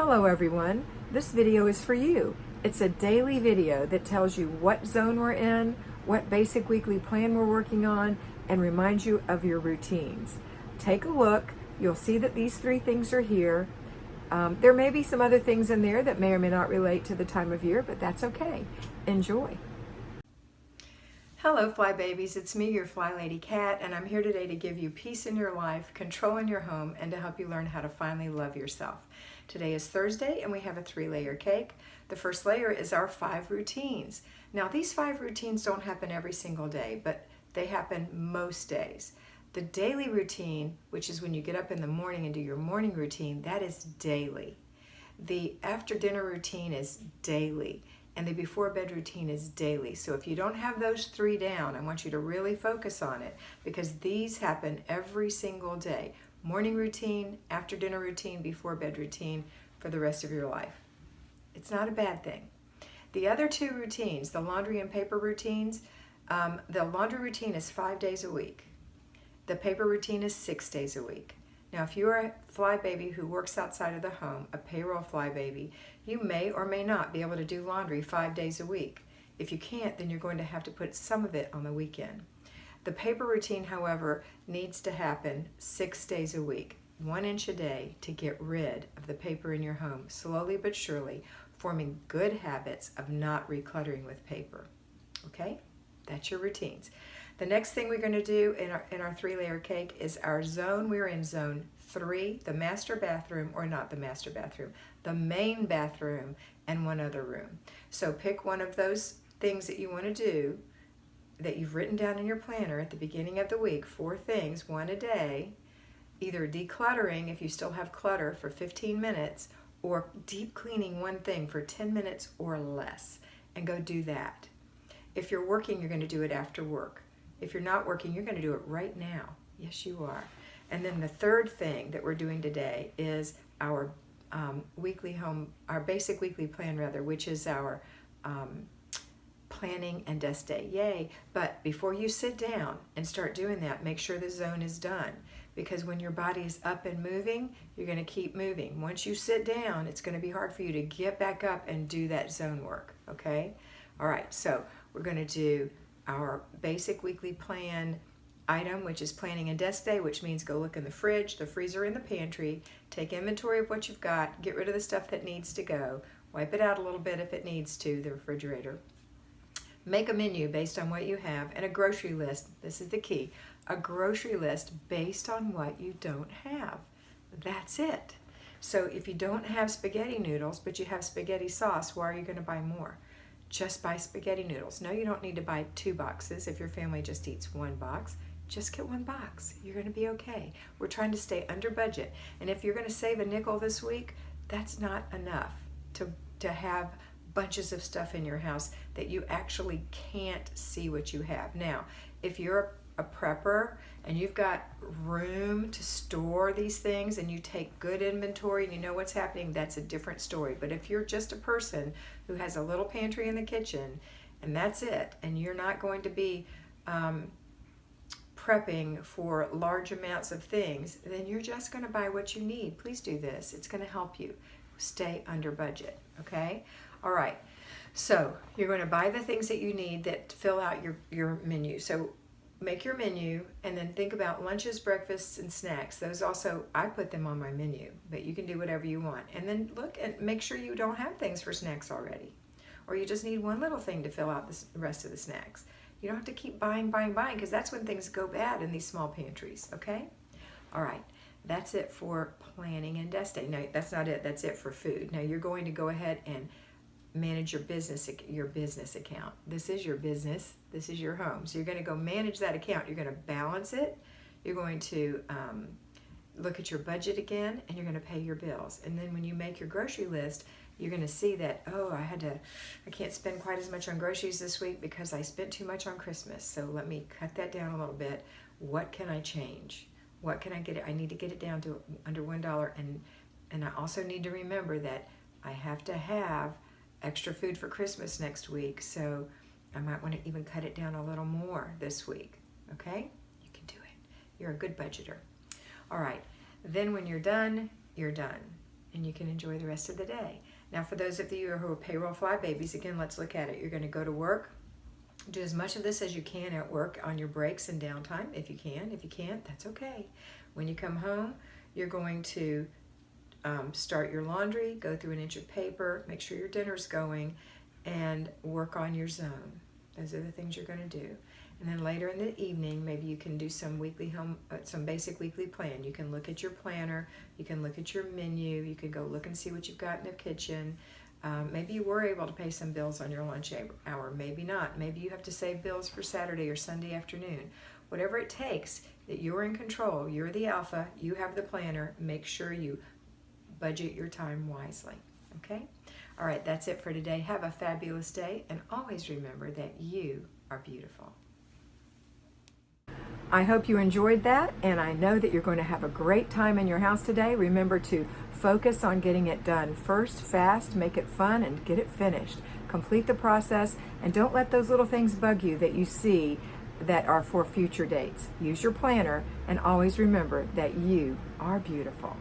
Hello everyone, this video is for you. It's a daily video that tells you what zone we're in, what basic weekly plan we're working on, and reminds you of your routines. Take a look, you'll see that these three things are here. There may be some other things in there that may or may not relate to the time of year, but that's okay. Enjoy. Hello Fly Babies, it's me, your FlyLady Kat, and I'm here today to give you peace in your life, control in your home, and to help you learn how to finally love yourself. Today is Thursday and we have a 3-layer cake. The first layer is our 5 routines. Now these 5 routines don't happen every single day, but they happen most days. The daily routine, which is when you get up in the morning and do your morning routine, that is daily. The after dinner routine is daily. And the before bed routine is daily. So if you don't have those 3 down, I want you to really focus on it because these happen every single day. Morning routine, after dinner routine, before bed routine for the rest of your life. It's not a bad thing. The other 2 routines, the laundry and paper routines, the laundry routine is 5 days a week. The paper routine is 6 days a week. Now, if you're a fly baby who works outside of the home, a payroll fly baby, you may or may not be able to do laundry 5 days a week. If you can't, then you're going to have to put some of it on the weekend. The paper routine, however, needs to happen 6 days a week, 1 inch a day to get rid of the paper in your home, slowly but surely, forming good habits of not recluttering with paper. Okay? That's your routines. The next thing we're going to do in our 3-layer cake is our zone. We're in zone 3, the master bathroom, or not the master bathroom, the main bathroom and one other room. So pick one of those things that you want to do that you've written down in your planner at the beginning of the week, 4 things, 1 a day, either decluttering if you still have clutter for 15 minutes or deep cleaning 1 thing for 10 minutes or less, and go do that. If you're working, you're going to do it after work. If you're not working, you're going to do it right now. Yes, you are. And then the third thing that we're doing today is our basic weekly plan, which is our planning and desk day. Yay! But before you sit down and start doing that, make sure the zone is done. Because when your body is up and moving, you're going to keep moving. Once you sit down, it's going to be hard for you to get back up and do that zone work. Okay? All right, so we're going to do our basic weekly plan item, which is planning and desk day, which means go look in the fridge, the freezer, and the pantry, take inventory of what you've got, get rid of the stuff that needs to go, wipe it out a little bit if it needs to, the refrigerator. Make a menu based on what you have, and a grocery list. This is the key. A grocery list based on what you don't have. That's it. So if you don't have spaghetti noodles, but you have spaghetti sauce, why are you going to buy more? Just buy spaghetti noodles. No, you don't need to buy 2 boxes if your family just eats 1 box. Just get 1 box. You're going to be okay. We're trying to stay under budget. And if you're going to save a nickel this week, that's not enough to have bunches of stuff in your house that you actually can't see what you have. Now, if you're a prepper and you've got room to store these things and you take good inventory and you know what's happening, that's a different story. But if you're just a person who has a little pantry in the kitchen and that's it, and you're not going to be prepping for large amounts of things, then you're just going to buy what you need. Please do this. It's going to help you stay under budget. Okay? All right. So you're going to buy the things that you need that fill out your menu. So make your menu and then think about lunches, breakfasts, and snacks. Those also, I put them on my menu, but you can do whatever you want. And then look and make sure you don't have things for snacks already. Or you just need one little thing to fill out the rest of the snacks. You don't have to keep buying, because that's when things go bad in these small pantries, okay? All right, that's it for planning and desk day. No, that's not it. That's it for food. Now you're going to go ahead and manage your business account. This is your business. This is your home. So you're going to go manage that account. You're going to balance it. You're going to look at your budget again, and you're going to pay your bills. And then when you make your grocery list, you're going to see that, oh, I can't spend quite as much on groceries this week because I spent too much on Christmas. So let me cut that down a little bit. What can I change? What can I get? I need to get it down to under $1. And I also need to remember that I have to have extra food for Christmas next week, so I might want to even cut it down a little more this week. Okay? You can do it. You're a good budgeter. All right. Then when you're done, you're done. and you can enjoy the rest of the day. Now, for those of you who are payroll fly babies, again, let's look at it. You're going to go to work. Do as much of this as you can at work on your breaks and downtime, if you can. If you can't, that's okay. When you come home, you're going to start your laundry, go through an inch of paper, make sure your dinner's going, and work on your zone. Those are the things you're going to do. And then later in the evening, maybe you can do some basic weekly plan. You can look at your planner, you can look at your menu, you can go look and see what you've got in the kitchen. Maybe you were able to pay some bills on your lunch hour, maybe not. Maybe you have to save bills for Saturday or Sunday afternoon. Whatever it takes, that you're in control, you're the alpha, you have the planner, make sure you budget your time wisely, okay? All right, that's it for today. Have a fabulous day, and always remember that you are beautiful. I hope you enjoyed that, and I know that you're going to have a great time in your house today. Remember to focus on getting it done first, fast, make it fun, and get it finished. Complete the process, and don't let those little things bug you that you see that are for future dates. Use your planner, and always remember that you are beautiful.